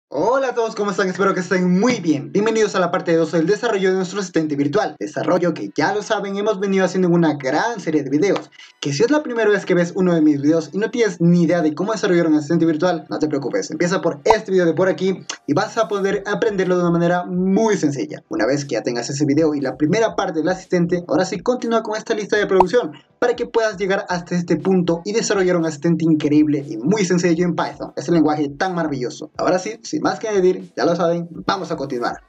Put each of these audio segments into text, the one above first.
Hola a todos, ¿cómo están? Espero que estén muy bien. Bienvenidos a la parte 2 del desarrollo de nuestro asistente virtual. Desarrollo que ya lo saben, hemos venido haciendo en una gran serie de videos. Que si es la primera vez que ves uno de mis videos y no tienes ni idea de cómo desarrollar un asistente virtual, no te preocupes. Empieza por este video de por aquí y vas a poder aprenderlo de una manera muy sencilla. Una vez que ya tengas ese video y la primera parte del asistente, ahora sí continúa con esta lista de producción para que puedas llegar hasta este punto y desarrollar un asistente increíble y muy sencillo en Python. Es el lenguaje tan maravilloso. Ahora sí, sin más que añadir, ya lo saben, vamos a continuar.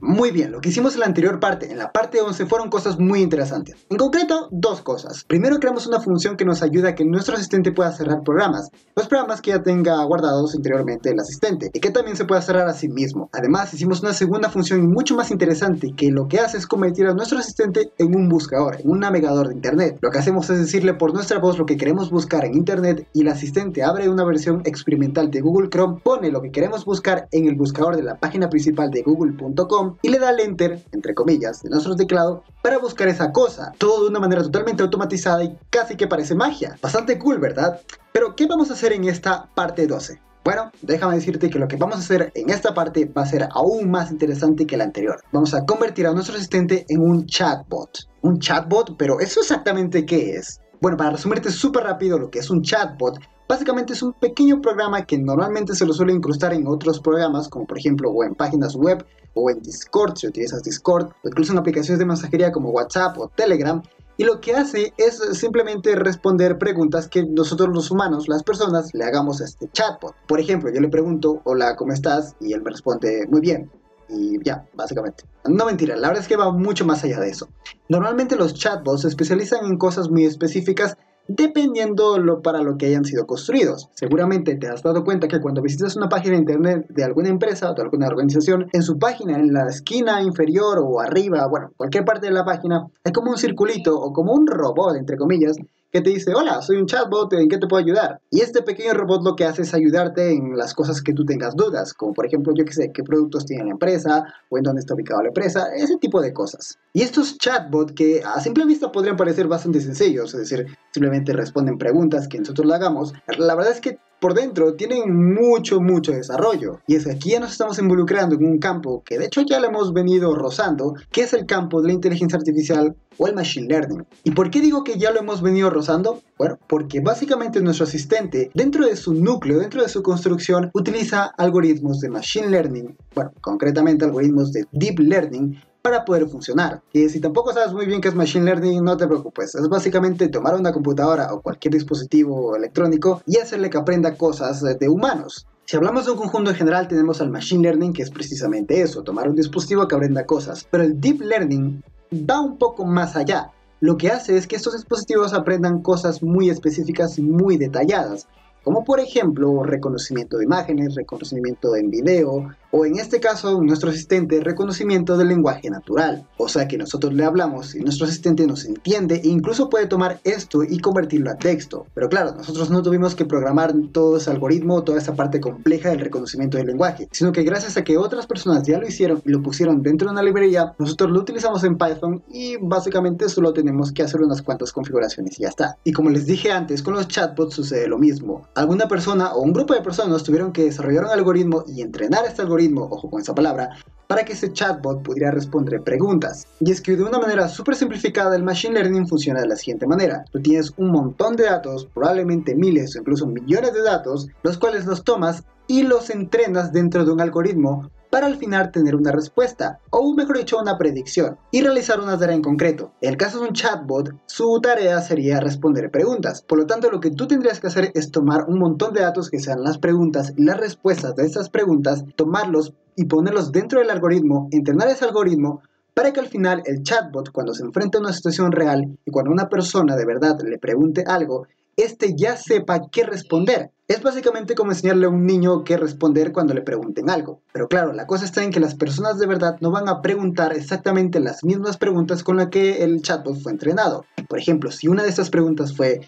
Muy bien, lo que hicimos en la anterior parte, en la parte 11, fueron cosas muy interesantes. En concreto, dos cosas. Primero, creamos una función que nos ayuda a que nuestro asistente pueda cerrar programas. Los programas que ya tenga guardados interiormente el asistente y que también se pueda cerrar a sí mismo. Además, hicimos una segunda función mucho más interesante que lo que hace es convertir a nuestro asistente en un buscador, en un navegador de internet. Lo que hacemos es decirle por nuestra voz lo que queremos buscar en internet y el asistente abre una versión experimental de Google Chrome, pone lo que queremos buscar en el buscador de la página principal de google.com y le da el enter, entre comillas, de nuestro teclado para buscar esa cosa, todo de una manera totalmente automatizada y casi que parece magia. Bastante cool, ¿verdad? Pero, ¿qué vamos a hacer en esta parte 12? Bueno, déjame decirte que lo que vamos a hacer en esta parte va a ser aún más interesante que la anterior. Vamos a convertir a nuestro asistente en un chatbot. ¿Un chatbot? ¿Pero eso exactamente qué es? Bueno, para resumirte súper rápido lo que es un chatbot, básicamente es un pequeño programa que normalmente se lo suele incrustar en otros programas, como por ejemplo o en páginas web o en Discord, si utilizas Discord, o incluso en aplicaciones de mensajería como WhatsApp o Telegram. Y lo que hace es simplemente responder preguntas que nosotros los humanos, las personas, le hagamos a este chatbot. Por ejemplo, yo le pregunto, hola, ¿cómo estás? Y él me responde, muy bien. Y ya, básicamente. No, mentira, la verdad es que va mucho más allá de eso. Normalmente los chatbots se especializan en cosas muy específicas dependiendo para lo que hayan sido construidos. Seguramente te has dado cuenta que cuando visitas una página de internet de alguna empresa o de alguna organización, en su página, en la esquina inferior o arriba, bueno, cualquier parte de la página, hay como un circulito o como un robot, entre comillas, que te dice, hola, soy un chatbot, ¿en qué te puedo ayudar? Y este pequeño robot lo que hace es ayudarte en las cosas que tú tengas dudas, como por ejemplo, yo qué sé, qué productos tiene la empresa, o en dónde está ubicada la empresa, ese tipo de cosas. Y estos chatbots que a simple vista podrían parecer bastante sencillos, es decir, simplemente responden preguntas que nosotros le hagamos, la verdad es que por dentro tienen mucho desarrollo. Y es que aquí ya nos estamos involucrando en un campo que de hecho ya lo hemos venido rozando, que es el campo de la inteligencia artificial o el machine learning. ¿Y por qué digo que ya lo hemos venido rozando? Bueno, porque básicamente nuestro asistente, dentro de su núcleo, dentro de su construcción, utiliza algoritmos de machine learning, bueno, concretamente algoritmos de deep learning, para poder funcionar. Y si tampoco sabes muy bien qué es Machine Learning, no te preocupes. Es básicamente tomar una computadora o cualquier dispositivo electrónico y hacerle que aprenda cosas de humanos. Si hablamos de un conjunto en general, tenemos al Machine Learning, que es precisamente eso, tomar un dispositivo que aprenda cosas. Pero el Deep Learning va un poco más allá. Lo que hace es que estos dispositivos aprendan cosas muy específicas y muy detalladas, como por ejemplo reconocimiento de imágenes, reconocimiento en video, o en este caso nuestro asistente, reconocimiento del lenguaje natural. O sea que nosotros le hablamos y nuestro asistente nos entiende e incluso puede tomar esto y convertirlo a texto. Pero claro, nosotros no tuvimos que programar todo ese algoritmo, toda esa parte compleja del reconocimiento del lenguaje, sino que gracias a que otras personas ya lo hicieron y lo pusieron dentro de una librería, nosotros lo utilizamos en Python y básicamente solo tenemos que hacer unas cuantas configuraciones y ya está. Y como les dije antes, con los chatbots sucede lo mismo. Alguna persona o un grupo de personas tuvieron que desarrollar un algoritmo y entrenar este algoritmo, ojo con esa palabra, para que ese chatbot pudiera responder preguntas. Y es que de una manera súper simplificada el Machine Learning funciona de la siguiente manera. Tú tienes un montón de datos, probablemente miles o incluso millones de datos, los cuales los tomas y los entrenas dentro de un algoritmo para al final tener una respuesta, o mejor dicho una predicción, y realizar una tarea en concreto. En el caso de un chatbot, su tarea sería responder preguntas. Por lo tanto, lo que tú tendrías que hacer es tomar un montón de datos que sean las preguntas y las respuestas de esas preguntas, tomarlos y ponerlos dentro del algoritmo, entrenar ese algoritmo, para que al final el chatbot, cuando se enfrente a una situación real y cuando una persona de verdad le pregunte algo, este ya sepa qué responder. Es básicamente como enseñarle a un niño qué responder cuando le pregunten algo. Pero claro, la cosa está en que las personas de verdad no van a preguntar exactamente las mismas preguntas con las que el chatbot fue entrenado. Por ejemplo, si una de estas preguntas fue,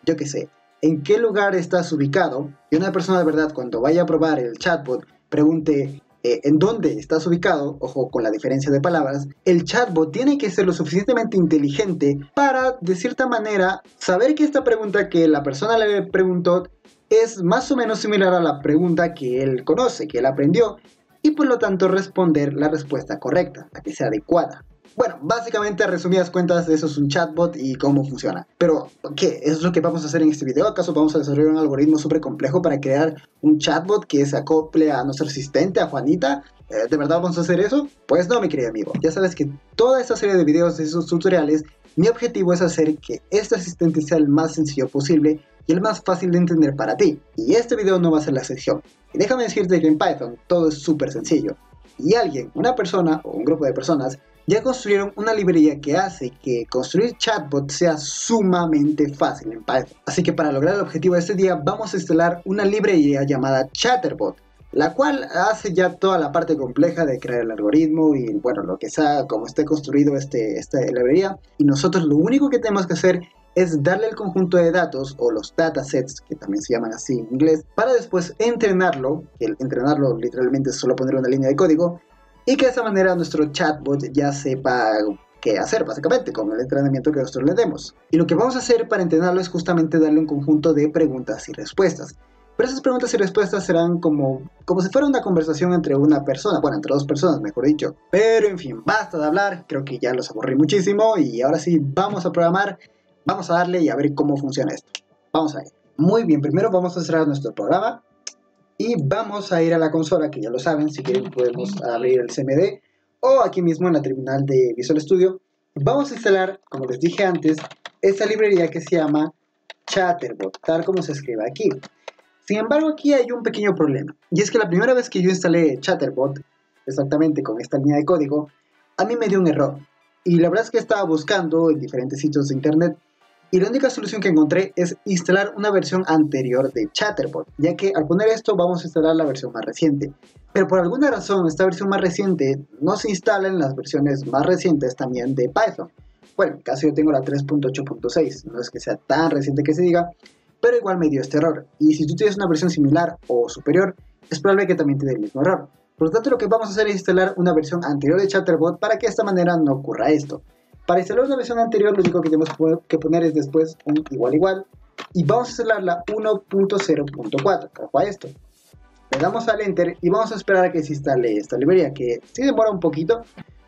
yo qué sé, ¿en qué lugar estás ubicado? Y una persona de verdad cuando vaya a probar el chatbot pregunte, en dónde estás ubicado, ojo con la diferencia de palabras, el chatbot tiene que ser lo suficientemente inteligente para, de cierta manera, saber que esta pregunta que la persona le preguntó es más o menos similar a la pregunta que él conoce, que él aprendió, y por lo tanto responder la respuesta correcta, la que sea adecuada. Bueno, básicamente a resumidas cuentas eso es un chatbot y cómo funciona. Pero, ¿qué es lo que vamos a hacer en este video? ¿Acaso vamos a desarrollar un algoritmo súper complejo para crear un chatbot que se acople a nuestro asistente, a Juanita? ¿De verdad vamos a hacer eso? Pues no, mi querido amigo. Ya sabes que toda esta serie de videos, de esos tutoriales, mi objetivo es hacer que este asistente sea el más sencillo posible y el más fácil de entender para ti. Y este video no va a ser la excepción. Y déjame decirte que en Python todo es súper sencillo. Y alguien, una persona o un grupo de personas, ya construyeron una librería que hace que construir chatbot sea sumamente fácil en Python. Así que para lograr el objetivo de este día vamos a instalar una librería llamada Chatterbot, la cual hace ya toda la parte compleja de crear el algoritmo y bueno, lo que sea, como esté construido esta librería. Y nosotros lo único que tenemos que hacer es darle el conjunto de datos o los datasets, que también se llaman así en inglés, para después entrenarlo. El entrenarlo literalmente es solo poner una línea de código y que de esa manera nuestro chatbot ya sepa qué hacer básicamente con el entrenamiento que nosotros le demos. Y lo que vamos a hacer para entrenarlo es justamente darle un conjunto de preguntas y respuestas. Pero esas preguntas y respuestas serán como si fuera una conversación entre una persona, bueno, entre dos personas, mejor dicho. Pero en fin, basta de hablar, creo que ya los aburrí muchísimo y ahora sí vamos a programar, vamos a darle y a ver cómo funciona esto. Vamos a ir. Muy bien, primero vamos a cerrar nuestro programa y vamos a ir a la consola, que ya lo saben, si quieren podemos abrir el CMD o aquí mismo en la terminal de Visual Studio. Vamos a instalar, como les dije antes, esta librería que se llama Chatterbot, tal como se escribe aquí. Sin embargo, aquí hay un pequeño problema, y es que la primera vez que yo instalé Chatterbot, exactamente con esta línea de código, a mí me dio un error. Y la verdad es que estaba buscando en diferentes sitios de internet, y la única solución que encontré es instalar una versión anterior de Chatterbot, ya que al poner esto vamos a instalar la versión más reciente. Pero por alguna razón esta versión más reciente no se instala en las versiones más recientes también de Python. Bueno, en mi caso yo tengo la 3.8.6, no es que sea tan reciente que se diga, pero igual me dio este error, y si tú tienes una versión similar o superior, es probable que también te dé el mismo error. Por lo tanto, lo que vamos a hacer es instalar una versión anterior de Chatterbot para que de esta manera no ocurra esto. Para instalar una versión anterior, lo único que tenemos que poner es después un igual, y vamos a instalar la 1.0.4, ojo a esto. Le damos al Enter y vamos a esperar a que se instale esta librería, que sí demora un poquito,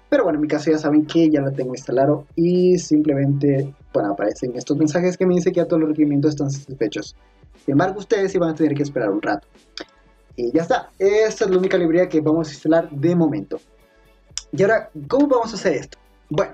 pero bueno, en mi caso ya saben que ya la tengo instalado y simplemente, bueno, aparecen estos mensajes que me dicen que ya todos los requerimientos están satisfechos. Sin embargo, ustedes sí van a tener que esperar un rato. Y ya está, esta es la única librería que vamos a instalar de momento. Y ahora, ¿cómo vamos a hacer esto? Bueno,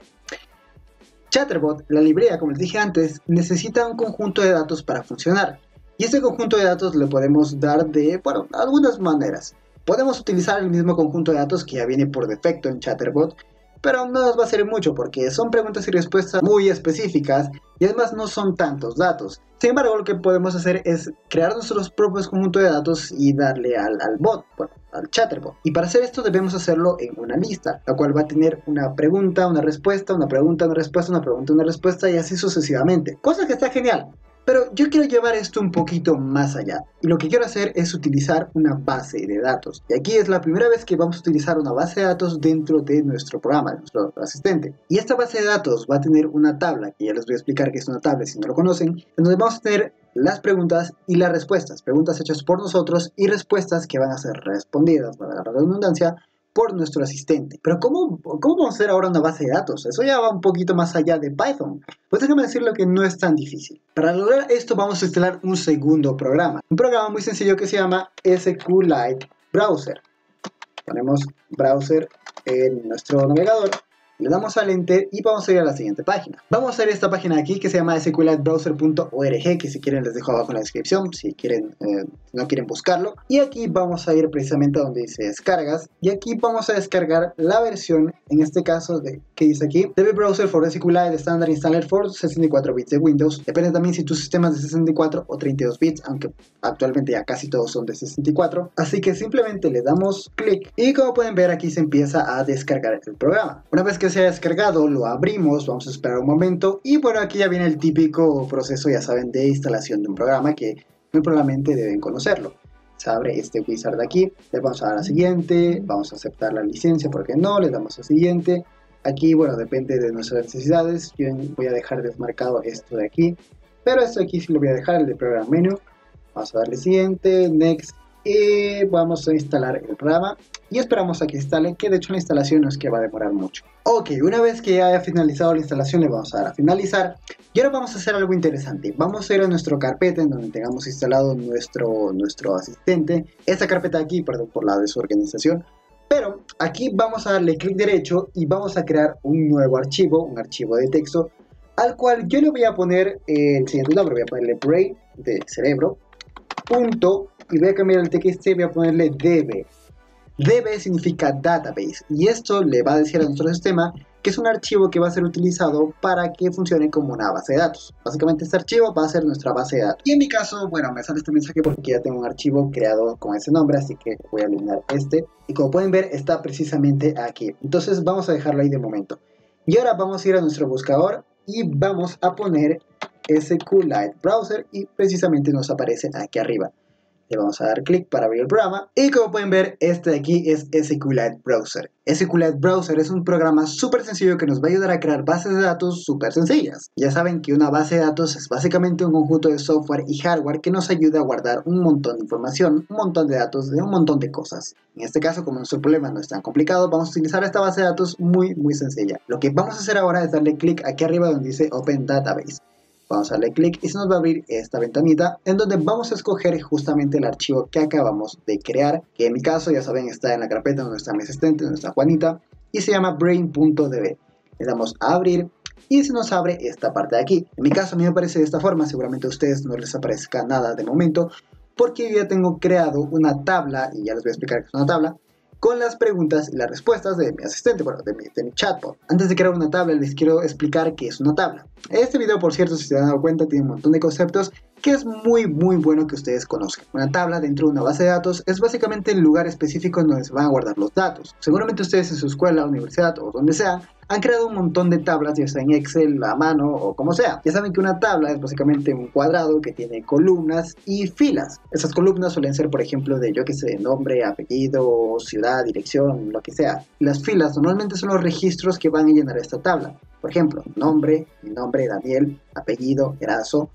Chatterbot, la librería, como les dije antes, necesita un conjunto de datos para funcionar. Y este conjunto de datos le podemos dar de, bueno, algunas maneras. Podemos utilizar el mismo conjunto de datos que ya viene por defecto en Chatterbot, pero no nos va a servir mucho porque son preguntas y respuestas muy específicas y además no son tantos datos. Sin embargo, lo que podemos hacer es crear nuestros propios conjuntos de datos y darle al bot, bueno, al Chatterbot. Y para hacer esto debemos hacerlo en una lista, la cual va a tener una pregunta, una respuesta, una pregunta, una respuesta, una pregunta, una respuesta y así sucesivamente. Cosa que está genial. Pero yo quiero llevar esto un poquito más allá, y lo que quiero hacer es utilizar una base de datos. Y aquí es la primera vez que vamos a utilizar una base de datos dentro de nuestro programa, de nuestro asistente. Y esta base de datos va a tener una tabla, que ya les voy a explicar qué es una tabla si no lo conocen, en donde vamos a tener las preguntas y las respuestas. Preguntas hechas por nosotros y respuestas que van a ser respondidas, para la redundancia, por nuestro asistente. Pero ¿cómo vamos a hacer ahora una base de datos? Eso ya va un poquito más allá de Python. Pues déjame decirlo que no es tan difícil. Para lograr esto vamos a instalar un segundo programa. Un programa muy sencillo que se llama SQLite Browser. Ponemos browser en nuestro navegador. Le damos al Enter y vamos a ir a la siguiente página. Vamos a ir a esta página aquí que se llama sqlitebrowser.org, que si quieren les dejo abajo en la descripción, si quieren, no quieren buscarlo. Y aquí vamos a ir precisamente a donde dice descargas, y aquí vamos a descargar la versión, en este caso, que dice aquí, DB Browser for SQLite Standard Installer for 64 bits de Windows. Depende también si tu sistema es de 64 o 32 bits, aunque actualmente ya casi todos son de 64. Así que simplemente le damos clic y como pueden ver aquí se empieza a descargar el programa. Una vez que se ha descargado, lo abrimos, vamos a esperar un momento y bueno, aquí ya viene el típico proceso, ya saben, de instalación de un programa que muy probablemente deben conocerlo. Se abre este wizard de aquí, le vamos a dar a siguiente, vamos a aceptar la licencia, porque no, le damos a siguiente. Aquí, bueno, depende de nuestras necesidades, yo voy a dejar desmarcado esto de aquí, pero esto aquí sí lo voy a dejar, el de Program Menu. Vamos a darle siguiente, next, y vamos a instalar el programa y esperamos a que instale, que de hecho la instalación no es que va a demorar mucho. Ok, una vez que haya finalizado la instalación le vamos a dar a finalizar y ahora vamos a hacer algo interesante. Vamos a ir a nuestra carpeta en donde tengamos instalado nuestro asistente, esta carpeta aquí, perdón por la desorganización, pero aquí vamos a darle clic derecho y vamos a crear un nuevo archivo, un archivo de texto al cual yo le voy a poner el siguiente nombre. Voy a ponerle brain de cerebro punto y voy a cambiar el txt, voy a ponerle db. db significa database y esto le va a decir a nuestro sistema que es un archivo que va a ser utilizado para que funcione como una base de datos. Básicamente este archivo va a ser nuestra base de datos. Y en mi caso, bueno, me sale este mensaje porque ya tengo un archivo creado con ese nombre, así que voy a eliminar este. Y como pueden ver, está precisamente aquí. Entonces vamos a dejarlo ahí de momento. Y ahora vamos a ir a nuestro buscador y vamos a poner SQLite Browser y precisamente nos aparece aquí arriba. Le vamos a dar clic para abrir el programa y como pueden ver, este de aquí es SQLite Browser. SQLite Browser es un programa súper sencillo que nos va a ayudar a crear bases de datos súper sencillas. Ya saben que una base de datos es básicamente un conjunto de software y hardware que nos ayuda a guardar un montón de información, un montón de datos de un montón de cosas. En este caso, como nuestro problema no es tan complicado, vamos a utilizar esta base de datos muy sencilla. Lo que vamos a hacer ahora es darle clic aquí arriba donde dice Open Database. Vamos a darle clic y se nos va a abrir esta ventanita en donde vamos a escoger justamente el archivo que acabamos de crear, que en mi caso ya saben está en la carpeta donde está mi asistente, donde está Juanita, y se llama brain.db. Le damos a abrir y se nos abre esta parte de aquí. En mi caso a mí me aparece de esta forma, seguramente a ustedes no les aparezca nada de momento, porque yo ya tengo creado una tabla, y ya les voy a explicar qué es una tabla, con las preguntas y las respuestas de mi asistente, bueno, de mi chatbot. Antes de crear una tabla les quiero explicar qué es una tabla. Este video, por cierto, si se han dado cuenta, tiene un montón de conceptos que es muy bueno que ustedes conozcan. Una tabla dentro de una base de datos es básicamente el lugar específico en donde se van a guardar los datos. Seguramente ustedes en su escuela, universidad o donde sea han creado un montón de tablas, ya sea en Excel, a mano o como sea. Ya saben que una tabla es básicamente un cuadrado que tiene columnas y filas. Esas columnas suelen ser, por ejemplo, de yo que sé, nombre, apellido, ciudad, dirección, lo que sea. Y las filas normalmente son los registros que van a llenar esta tabla. Por ejemplo, nombre, mi nombre, Daniel, apellido, Erazo,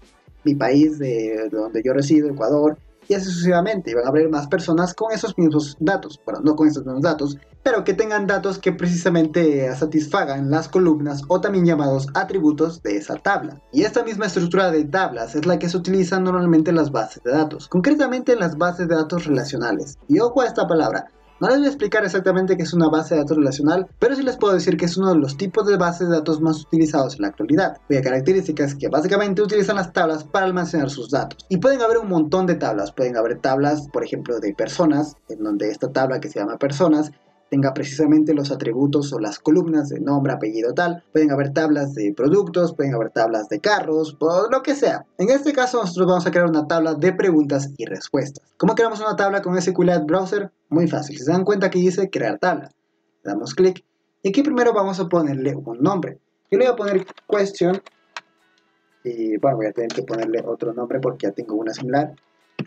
mi país de donde yo resido, Ecuador, y así sucesivamente. Y van a haber más personas con esos mismos datos, bueno, no con esos mismos datos, pero que tengan datos que precisamente satisfagan las columnas o también llamados atributos de esa tabla. Y esta misma estructura de tablas es la que se utiliza normalmente en las bases de datos, concretamente en las bases de datos relacionales. Y ojo a esta palabra. No les voy a explicar exactamente qué es una base de datos relacional, pero sí les puedo decir que es uno de los tipos de bases de datos más utilizados en la actualidad, cuya característica es que básicamente utilizan las tablas para almacenar sus datos. Y pueden haber un montón de tablas, pueden haber tablas, por ejemplo, de personas, en donde esta tabla que se llama personas tenga precisamente los atributos o las columnas de nombre, apellido, tal. Pueden haber tablas de productos, pueden haber tablas de carros, o lo que sea. En este caso nosotros vamos a crear una tabla de preguntas y respuestas. ¿Cómo creamos una tabla con SQLite Browser? Muy fácil. Si se dan cuenta que dice crear tabla, le damos clic y aquí primero vamos a ponerle un nombre. Yo le voy a poner question y bueno, voy a tener que ponerle otro nombre porque ya tengo una similar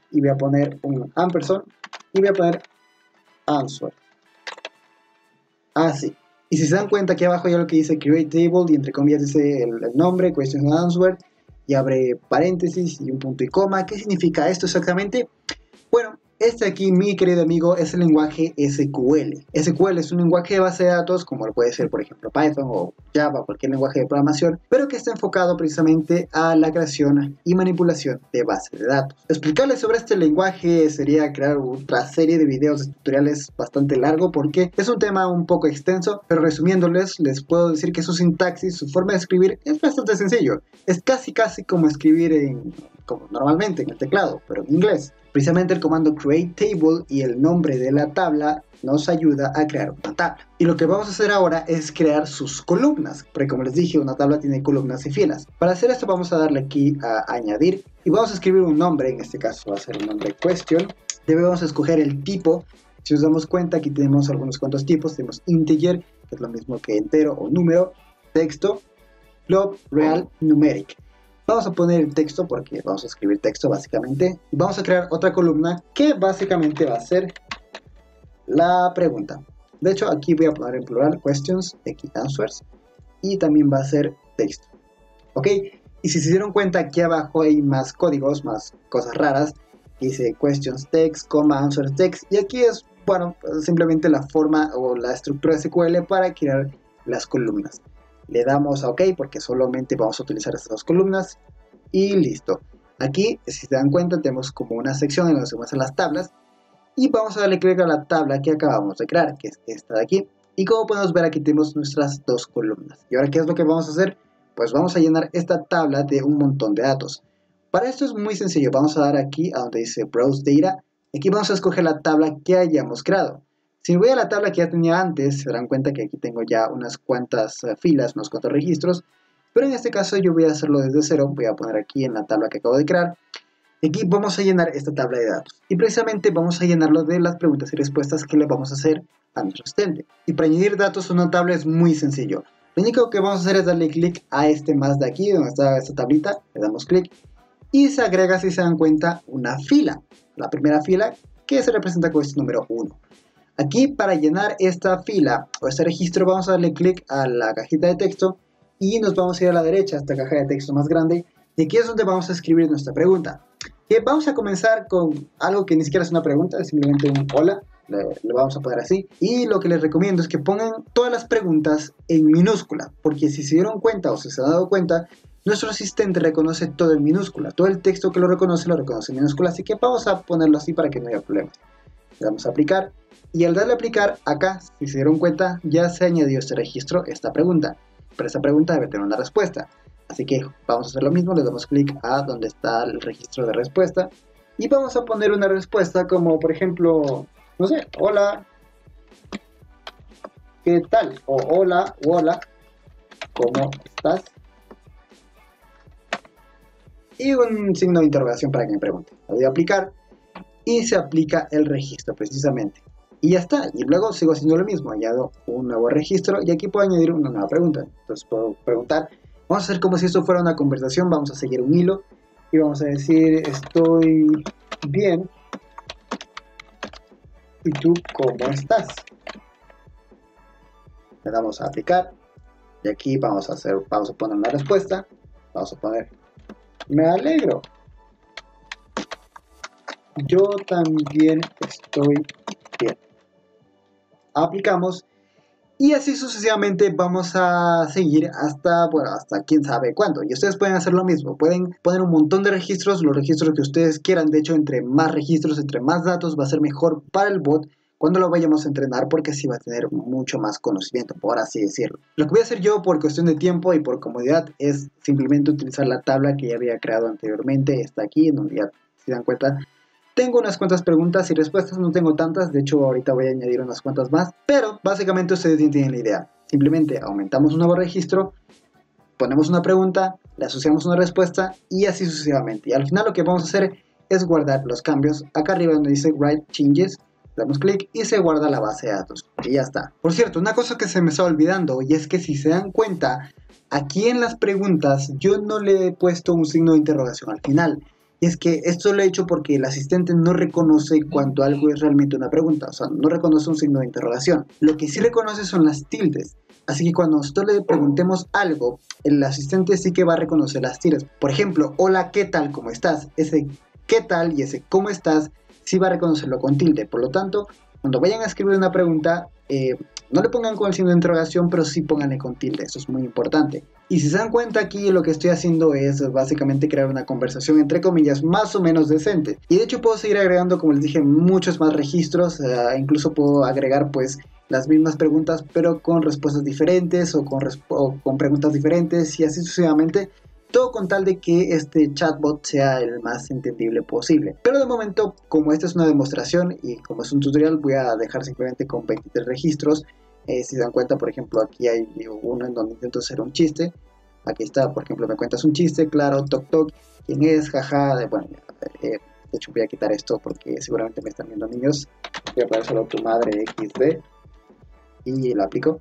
y voy a poner un ampersand y voy a poner answer. Así. Y si se dan cuenta aquí abajo ya lo que dice create table y entre comillas dice el nombre, question and answer y abre paréntesis y un punto y coma. ¿Qué significa esto exactamente? Bueno, este aquí, mi querido amigo, es el lenguaje SQL. SQL es un lenguaje de base de datos, como lo puede ser, por ejemplo, Python o Java, cualquier lenguaje de programación, pero que está enfocado precisamente a la creación y manipulación de bases de datos. Explicarles sobre este lenguaje sería crear otra serie de videos de tutoriales bastante largo porque es un tema un poco extenso, pero resumiéndoles, les puedo decir que su sintaxis, su forma de escribir es bastante sencillo. Es casi como escribir como normalmente en el teclado, pero en inglés. Precisamente el comando create table y el nombre de la tabla nos ayuda a crear una tabla. Y lo que vamos a hacer ahora es crear sus columnas, porque como les dije, una tabla tiene columnas y filas. Para hacer esto vamos a darle aquí a añadir y vamos a escribir un nombre, en este caso va a ser el nombre question. Debemos escoger el tipo. Si nos damos cuenta, aquí tenemos algunos cuantos tipos. Tenemos integer, que es lo mismo que entero o número, texto, float, real, numeric. Vamos a poner el texto porque vamos a escribir texto básicamente. Vamos a crear otra columna que básicamente va a ser la pregunta. De hecho, aquí voy a poner en plural questions, aquí answers, y también va a ser texto. ¿Ok? Y si se dieron cuenta, aquí abajo hay más códigos, más cosas raras. Aquí dice questions text, answers text, y aquí es, bueno, simplemente la forma o la estructura SQL para crear las columnas. Le damos a OK porque solamente vamos a utilizar estas dos columnas y listo. Aquí, si se dan cuenta, tenemos como una sección en donde se muestran las tablas y vamos a darle clic a la tabla que acabamos de crear, que es esta de aquí. Y como podemos ver, aquí tenemos nuestras dos columnas. ¿Y ahora qué es lo que vamos a hacer? Pues vamos a llenar esta tabla de un montón de datos. Para esto es muy sencillo, vamos a dar aquí a donde dice Browse Data. Aquí vamos a escoger la tabla que hayamos creado. Si voy a la tabla que ya tenía antes, se darán cuenta que aquí tengo ya unas cuantas filas, unos cuantos registros. Pero en este caso yo voy a hacerlo desde cero, voy a poner aquí en la tabla que acabo de crear. Aquí vamos a llenar esta tabla de datos y precisamente vamos a llenarlo de las preguntas y respuestas que le vamos a hacer a nuestro asistente. Y para añadir datos a una tabla es muy sencillo. Lo único que vamos a hacer es darle clic a este más de aquí, donde está esta tablita, le damos clic y se agrega, si se dan cuenta, una fila. La primera fila que se representa con este número 1. Aquí para llenar esta fila o este registro vamos a darle clic a la cajita de texto y nos vamos a ir a la derecha, a esta caja de texto más grande, y aquí es donde vamos a escribir nuestra pregunta. Vamos a comenzar con algo que ni siquiera es una pregunta, es simplemente un hola, le vamos a poner así. Y lo que les recomiendo es que pongan todas las preguntas en minúscula, porque si se dieron cuenta o si se han dado cuenta, nuestro asistente reconoce todo en minúscula, todo el texto que lo reconoce en minúscula, así que vamos a ponerlo así para que no haya problemas. Le damos a aplicar, y al darle a aplicar, acá, si se dieron cuenta, ya se añadió este registro, esta pregunta, pero esta pregunta debe tener una respuesta. Así que vamos a hacer lo mismo, le damos clic a donde está el registro de respuesta y vamos a poner una respuesta como, por ejemplo, no sé, hola, ¿qué tal? O hola, ¿cómo estás? Y un signo de interrogación para que me pregunte. Le doy a aplicar y se aplica el registro precisamente. Y ya está, y luego sigo haciendo lo mismo, añado un nuevo registro y aquí puedo añadir una nueva pregunta. Entonces puedo preguntar. Vamos a hacer como si esto fuera una conversación, vamos a seguir un hilo y vamos a decir estoy bien, ¿y tú cómo estás? Le damos a aplicar y aquí vamos a poner una respuesta, vamos a poner me alegro, yo también estoy bien. Aplicamos. Y así sucesivamente vamos a seguir hasta quién sabe cuándo. Y ustedes pueden hacer lo mismo. Pueden poner un montón de registros, los registros que ustedes quieran. De hecho, entre más registros, entre más datos, va a ser mejor para el bot cuando lo vayamos a entrenar, porque así va a tener mucho más conocimiento, por así decirlo. Lo que voy a hacer yo por cuestión de tiempo y por comodidad es simplemente utilizar la tabla que ya había creado anteriormente. Está aquí, en donde ya se dan cuenta. Tengo unas cuantas preguntas y respuestas, no tengo tantas, de hecho ahorita voy a añadir unas cuantas más, pero básicamente ustedes ya tienen la idea. Simplemente aumentamos un nuevo registro, ponemos una pregunta, le asociamos una respuesta y así sucesivamente. Y al final lo que vamos a hacer es guardar los cambios. Acá arriba donde dice Write Changes, damos clic y se guarda la base de datos. Y ya está. Por cierto, una cosa que se me está olvidando, y es que si se dan cuenta, aquí en las preguntas yo no le he puesto un signo de interrogación al final. Y es que esto lo he hecho porque el asistente no reconoce cuando algo es realmente una pregunta, o sea, no reconoce un signo de interrogación. Lo que sí reconoce son las tildes. Así que cuando nosotros le preguntemos algo, el asistente sí que va a reconocer las tildes. Por ejemplo, hola, ¿qué tal? ¿Cómo estás? Ese ¿qué tal? Y ese ¿cómo estás? Sí va a reconocerlo con tilde. Por lo tanto, cuando vayan a escribir una pregunta, no le pongan con el signo de interrogación, pero sí pónganle con tilde. Eso es muy importante. Y si se dan cuenta, aquí lo que estoy haciendo es básicamente crear una conversación entre comillas más o menos decente. Y de hecho puedo seguir agregando, como les dije, muchos más registros. Incluso puedo agregar pues las mismas preguntas pero con respuestas diferentes o con preguntas diferentes y así sucesivamente. Todo con tal de que este chatbot sea el más entendible posible. Pero de momento, como esta es una demostración y como es un tutorial, voy a dejar simplemente con 23 registros. Si se dan cuenta, por ejemplo, aquí hay uno en donde intento hacer un chiste. Aquí está, por ejemplo, me cuentas un chiste, claro, toc toc, ¿quién es? Jaja, bueno, de hecho voy a quitar esto porque seguramente me están viendo niños. Voy a poner solo tu madre XD y lo aplico,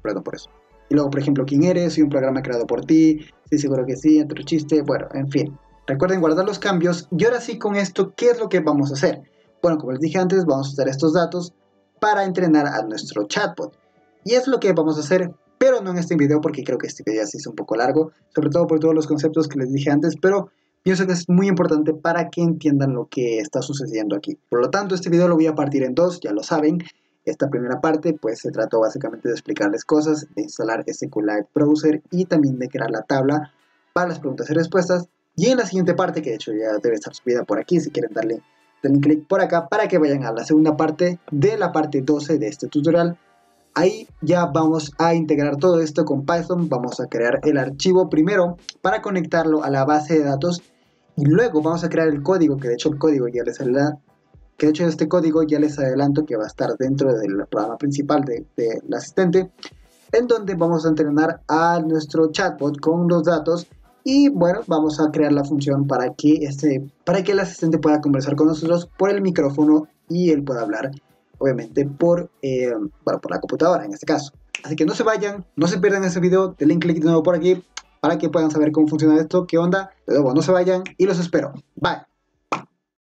perdón por eso. Y luego, por ejemplo, ¿quién eres? Soy un programa creado por ti, sí, seguro que sí, otro chiste, bueno, en fin. Recuerden guardar los cambios y ahora sí con esto, ¿qué es lo que vamos a hacer? Bueno, como les dije antes, vamos a usar estos datos para entrenar a nuestro chatbot. Y es lo que vamos a hacer, pero no en este video porque creo que este video ya se hizo un poco largo, sobre todo por todos los conceptos que les dije antes, pero pienso que es muy importante para que entiendan lo que está sucediendo aquí. Por lo tanto, este video lo voy a partir en dos, ya lo saben. Esta primera parte pues se trató básicamente de explicarles cosas, de instalar SQLite Browser y también de crear la tabla para las preguntas y respuestas. Y en la siguiente parte, que de hecho ya debe estar subida por aquí, si quieren denle clic por acá para que vayan a la segunda parte de la parte 12 de este tutorial. Ahí ya vamos a integrar todo esto con Python, vamos a crear el archivo primero para conectarlo a la base de datos y luego vamos a crear el código, que de hecho el código ya les saldrá. Que de hecho este código ya les adelanto que va a estar dentro del programa principal del asistente, en donde vamos a entrenar a nuestro chatbot con los datos y bueno, vamos a crear la función para que el asistente pueda conversar con nosotros por el micrófono y él pueda hablar obviamente por la computadora en este caso. Así que no se vayan, no se pierdan ese video, denle clic de nuevo por aquí para que puedan saber cómo funciona esto, qué onda. De nuevo, no se vayan y los espero. Bye.